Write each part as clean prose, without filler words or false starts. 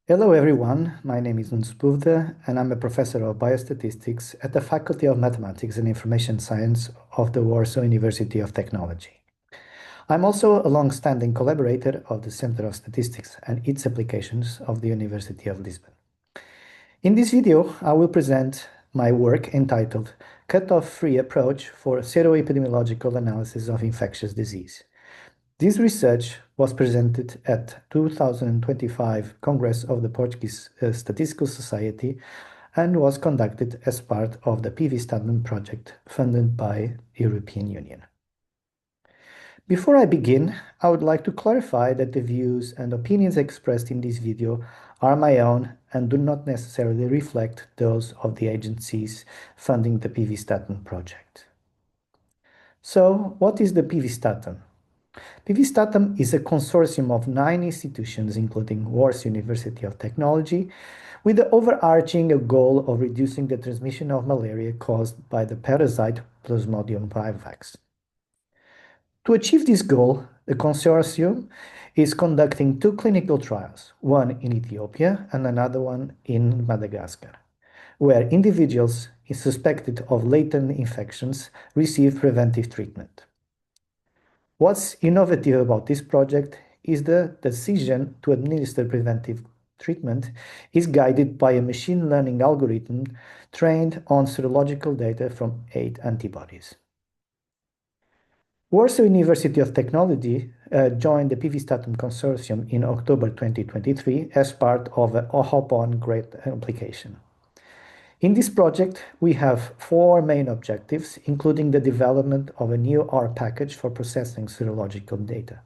Hello everyone, my name is Nunes Puvde and I'm a professor of biostatistics at the Faculty of Mathematics and Information Science of the Warsaw University of Technology. I'm also a long-standing collaborator of the Center of Statistics and its applications of the University of Lisbon. In this video, I will present my work entitled Cutoff-free Approach for Sero-epidemiological Analysis of Infectious Disease. This research was presented at 2025 Congress of the Portuguese Statistical Society and was conducted as part of the PV-Statement project funded by the European Union. Before I begin, I would like to clarify that the views and opinions expressed in this video are my own and do not necessarily reflect those of the agencies funding the PV-Statement project. So, what is the PV-Statement? PV-Statement is a consortium of 9 institutions, including Warsaw University of Technology, with the overarching goal of reducing the transmission of malaria caused by the parasite Plasmodium vivax. To achieve this goal, the consortium is conducting 2 clinical trials, one in Ethiopia and another one in Madagascar, where individuals suspected of latent infections receive preventive treatment. What's innovative about this project is the decision to administer preventive treatment is guided by a machine learning algorithm trained on serological data from 8 antibodies. Warsaw University of Technology joined the PV-Statement consortium in October 2023 as part of a hop-on grant application. In this project, we have 4 main objectives, including the development of a new R package for processing serological data.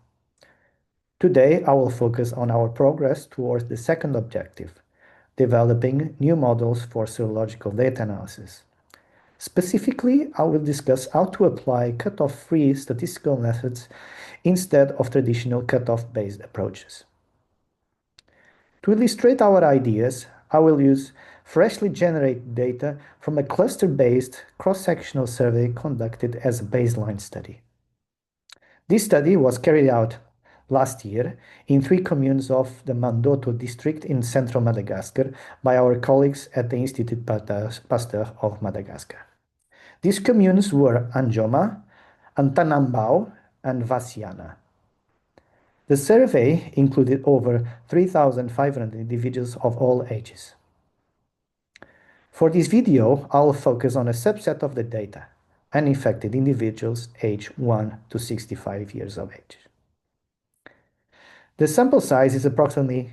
Today, I will focus on our progress towards the second objective, developing new models for serological data analysis. Specifically, I will discuss how to apply cutoff-free statistical methods instead of traditional cutoff-based approaches. To illustrate our ideas, I will use freshly generated data from a cluster-based cross-sectional survey conducted as a baseline study. This study was carried out last year in 3 communes of the Mandoto district in central Madagascar by our colleagues at the Institut Pasteur of Madagascar. These communes were Anjoma, Antanambao, and Vaciana. The survey included over 3,500 individuals of all ages. For this video, I'll focus on a subset of the data, uninfected individuals aged 1 to 65 years of age. The sample size is approximately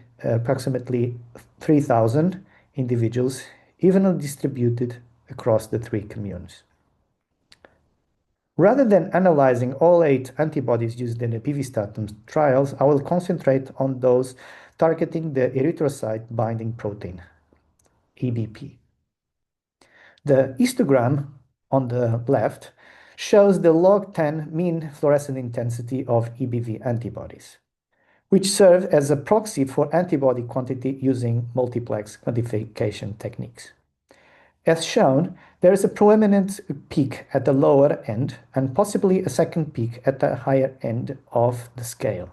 3,000 individuals, evenly distributed across the 3 communes. Rather than analyzing all 8 antibodies used in the PV-Statement trials, I will concentrate on those targeting the erythrocyte binding protein, EBP. The histogram on the left shows the log 10 mean fluorescent intensity of EBV antibodies, which serve as a proxy for antibody quantity using multiplex quantification techniques. As shown, there is a prominent peak at the lower end and possibly a second peak at the higher end of the scale.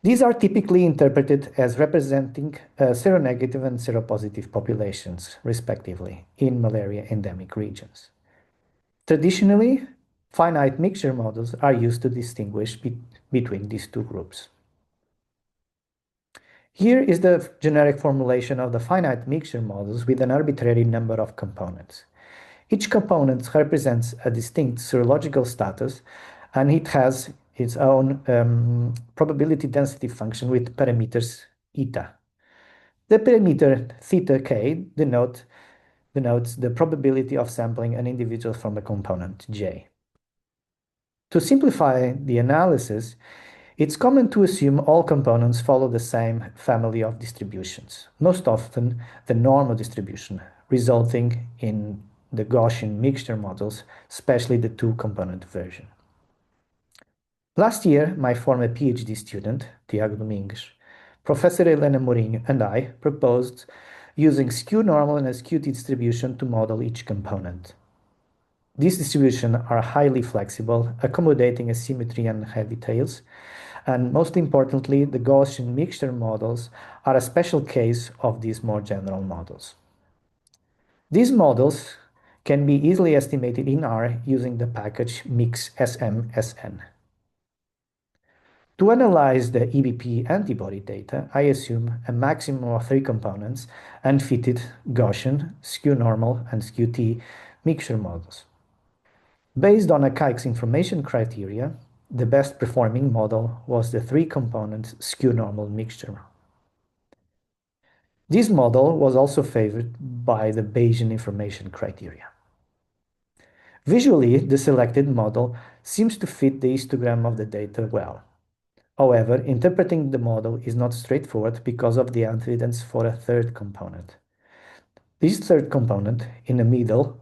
These are typically interpreted as representing seronegative and seropositive populations, respectively, in malaria endemic regions. Traditionally, finite mixture models are used to distinguish between these 2 groups. Here is the generic formulation of the finite mixture models with an arbitrary number of components. Each component represents a distinct serological status, and it has its own probability density function with parameters eta. The parameter theta k denotes the probability of sampling an individual from a component j. To simplify the analysis, it's common to assume all components follow the same family of distributions, most often the normal distribution, resulting in the Gaussian mixture models, especially the 2-component version. Last year, my former PhD student, Tiago Domingues, Professor Helena Mourinho, and I proposed using skew normal and a skew distribution to model each component. These distributions are highly flexible, accommodating asymmetry and heavy tails, And most importantly, the Gaussian mixture models are a special case of these more general models. These models can be easily estimated in R using the package mixsmsn. To analyze the EBP antibody data, I assume a maximum of 3 components and fitted Gaussian, skew-normal, and skew-T mixture models. Based on Akaik's information criteria, the best performing model was the 3-component skew-normal mixture. This model was also favored by the Bayesian information criteria. Visually, the selected model seems to fit the histogram of the data well. However, interpreting the model is not straightforward because of the evidence for a 3rd component. This 3rd component, in the middle,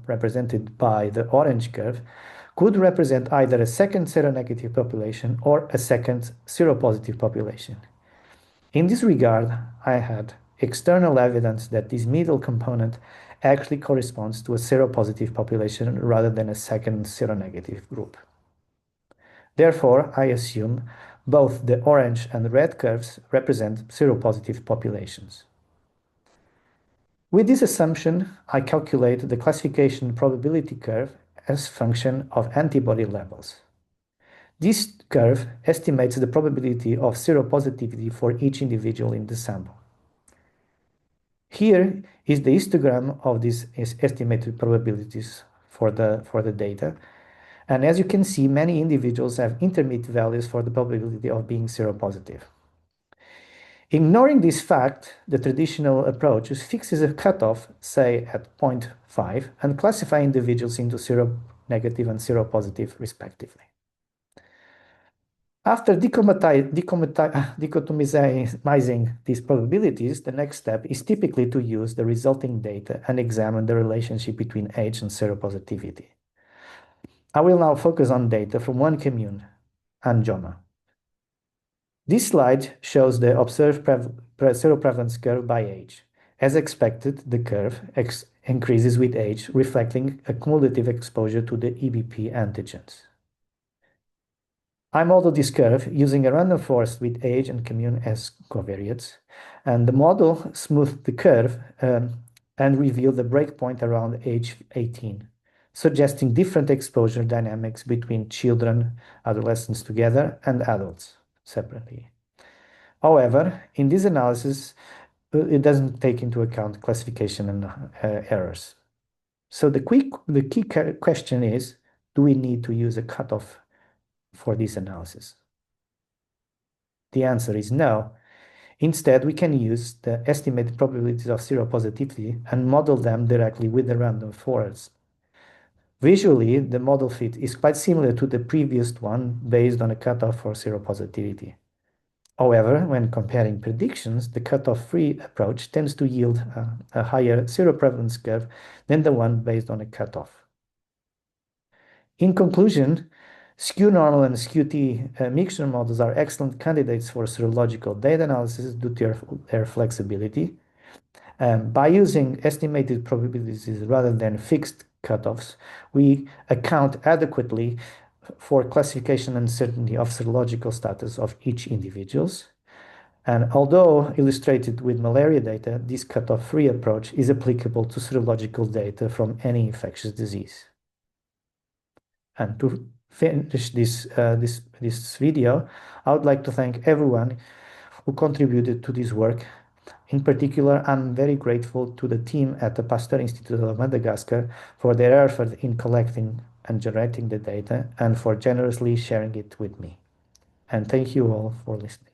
represented by the orange curve, could represent either a 2nd seronegative population or a 2nd seropositive population. In this regard, I had external evidence that this middle component actually corresponds to a seropositive population rather than a 2nd seronegative group. Therefore, I assume both the orange and red curves represent seropositive populations. With this assumption, I calculate the classification probability curve as function of antibody levels. This curve estimates the probability of seropositivity for each individual in the sample. Here is the histogram of these estimated probabilities for the data. And as you can see, many individuals have intermediate values for the probability of being seropositive. Ignoring this fact, the traditional approach fixes a cutoff, say at 0.5, and classify individuals into seronegative and seropositive respectively. After dichotomizing these probabilities, the next step is typically to use the resulting data and examine the relationship between age and seropositivity. I will now focus on data from one commune, Anjoma. This slide shows the observed seroprevalence curve by age. As expected, the curve increases with age, reflecting a cumulative exposure to the EBP antigens. I modeled this curve using a random forest with age and commune as covariates, and the model smoothed the curve and revealed the breakpoint around age 18, suggesting different exposure dynamics between children, adolescents together, and adults separately. However, in this analysis, it doesn't take into account classification and errors. So the key question is, do we need to use a cutoff for this analysis? The answer is no. Instead, we can use the estimated probabilities of seropositivity and model them directly with the random forest. Visually, the model fit is quite similar to the previous one based on a cutoff for seropositivity. However, when comparing predictions, the cutoff-free approach tends to yield a higher seroprevalence curve than the one based on a cutoff. In conclusion, skew-normal and skew-T mixture models are excellent candidates for serological data analysis due to their flexibility. By using estimated probabilities rather than fixed cutoffs, we account adequately for classification uncertainty of serological status of each individuals. And although illustrated with malaria data, this cutoff-free approach is applicable to serological data from any infectious disease. And to finish this video, I would like to thank everyone who contributed to this work. In particular, I'm very grateful to the team at the Pasteur Institute of Madagascar for their effort in collecting and generating the data and for generously sharing it with me. And thank you all for listening.